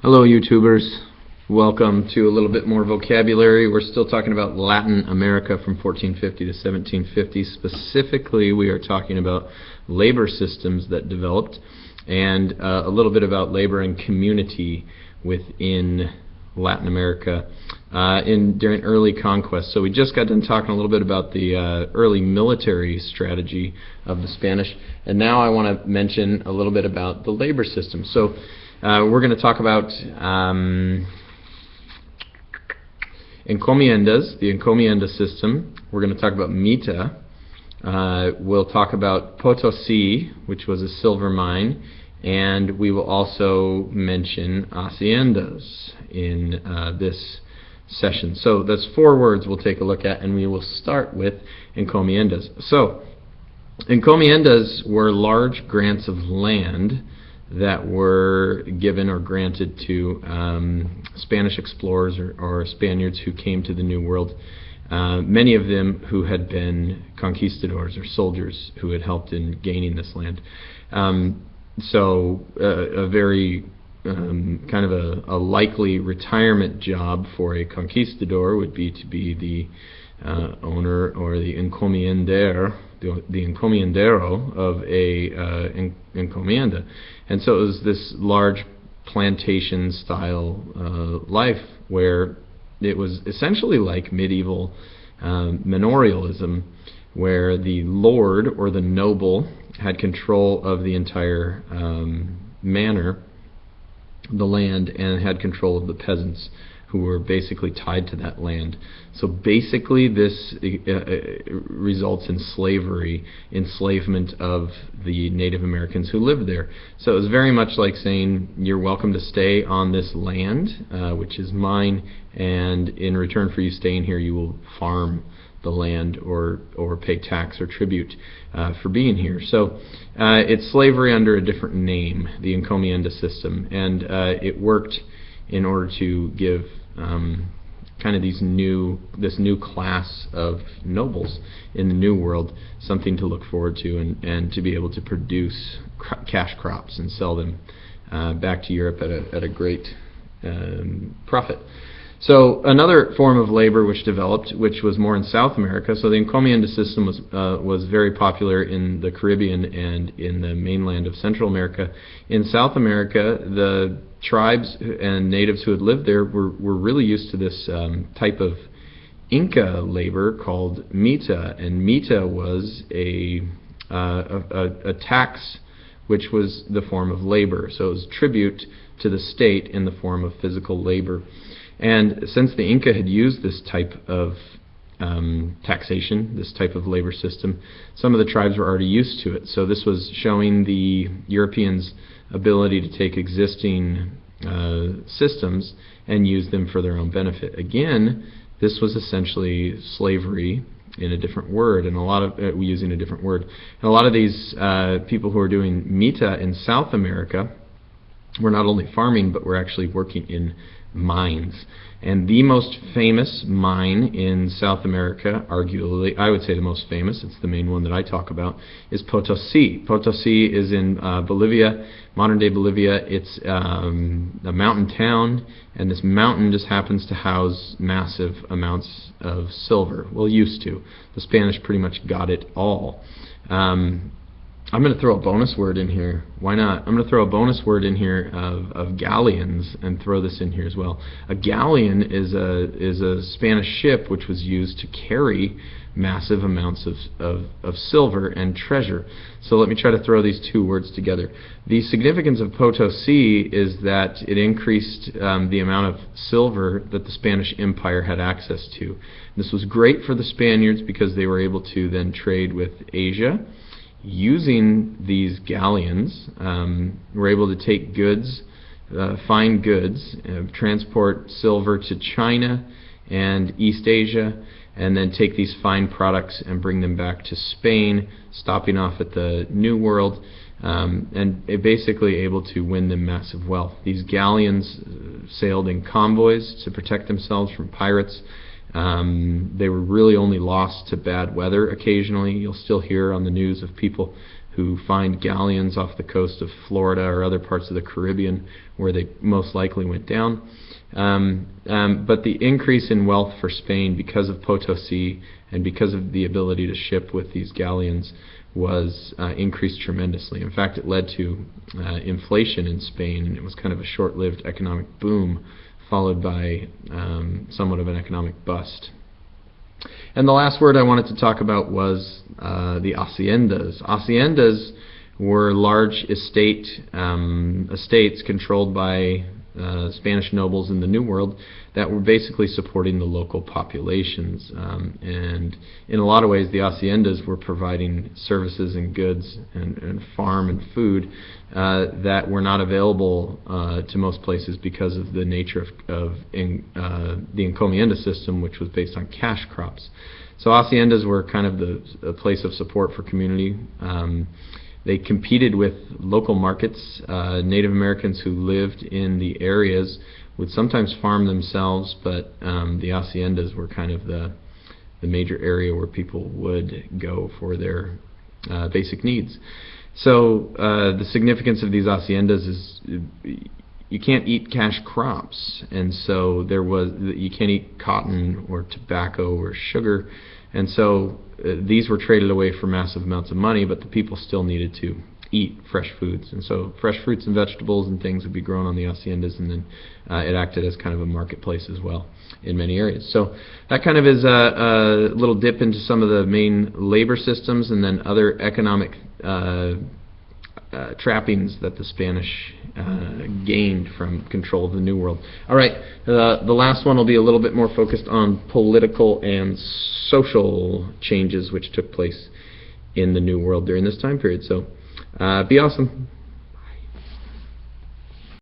Hello YouTubers, welcome to a little bit more vocabulary. We're still talking about Latin America from 1450 to 1750. Specifically, we are talking about labor systems that developed and a little bit about labor and community within Latin America during early conquest. So we just got done talking a little bit about the early military strategy of the Spanish, and now I want to mention a little bit about the labor system. So we're going to talk about Encomiendas, the Encomienda system. We're going to talk about Mita. We'll talk about Potosi, which was a silver mine, and we will also mention Haciendas in this session. So that's 4 words we'll take a look at, and we will start with Encomiendas. So Encomiendas were large grants of land that were given or granted to Spanish explorers or Spaniards who came to the New World, many of them who had been conquistadors or soldiers who had helped in gaining this land. So a very kind of a likely retirement job for a conquistador would be to be the owner or the encomiendero of a encomienda. And so it was this large plantation style life where it was essentially like medieval manorialism, where the lord or the noble had control of the entire manor, the land, and had control of the peasants who were basically tied to that land. So basically this results in slavery, enslavement of the Native Americans who lived there. So it was very much like saying, you're welcome to stay on this land, which is mine, and in return for you staying here, you will farm the land or pay tax or tribute for being here. So it's slavery under a different name, the encomienda system, and it worked in order to give kind of this new class of nobles in the New World something to look forward to, and to be able to produce cash crops and sell them back to Europe at a great profit. So another form of labor which developed, which was more in South America. So the encomienda system was very popular in the Caribbean and in the mainland of Central America. In South America, the tribes and natives who had lived there were really used to this type of Inca labor called Mita, and Mita was a tax which was the form of labor. So it was tribute to the state in the form of physical labor. And since the Inca had used this type of taxation, this type of labor system, some of the tribes were already used to it. So this was showing the Europeans' ability to take existing systems and use them for their own benefit. Again, this was essentially slavery in a different word, and using a different word. And a lot of these people who are doing Mita in South America were not only farming, but were actually working in mines. And the most famous mine in South America, arguably, I would say the most famous, it's the main one that I talk about, is Potosi. Potosi is in Bolivia, modern-day Bolivia. It's a mountain town, and this mountain just happens to house massive amounts of silver. Well, used to. The Spanish pretty much got it all. I'm going to throw a bonus word in here. Why not? I'm going to throw a bonus word in here of galleons and throw this in here as well. A galleon is a Spanish ship which was used to carry massive amounts of silver and treasure. So let me try to throw these 2 words together. The significance of Potosi is that it increased the amount of silver that the Spanish Empire had access to. This was great for the Spaniards because they were able to then trade with Asia. Using these galleons, we're able to take goods, fine goods, transport silver to China and East Asia, and then take these fine products and bring them back to Spain, stopping off at the New World, and basically able to win them massive wealth. These galleons sailed in convoys to protect themselves from pirates. They were really only lost to bad weather occasionally. You'll still hear on the news of people who find galleons off the coast of Florida or other parts of the Caribbean where they most likely went down. But the increase in wealth for Spain because of Potosi and because of the ability to ship with these galleons was increased tremendously. In fact, it led to inflation in Spain, and it was kind of a short-lived economic boom followed by somewhat of an economic bust. And the last word I wanted to talk about was the haciendas. Haciendas were large estates controlled by Spanish nobles in the New World that were basically supporting the local populations. And in a lot of ways, the haciendas were providing services and goods and farm and food that were not available to most places because of the nature of the Encomiendas system, which was based on cash crops. So haciendas were kind of a place of support for community. They competed with local markets. Native Americans who lived in the areas would sometimes farm themselves, but the haciendas were kind of the major area where people would go for their basic needs. So the significance of these haciendas is you can't eat cash crops, and so you can't eat cotton or tobacco or sugar, and so these were traded away for massive amounts of money, but the people still needed to eat fresh foods, and so fresh fruits and vegetables and things would be grown on the haciendas, and then it acted as kind of a marketplace as well in many areas. So that kind of is a little dip into some of the main labor systems and then other economic trappings that the Spanish gained from control of the New World. All right, the last one will be a little bit more focused on political and social changes which took place in the New World during this time period. So be awesome.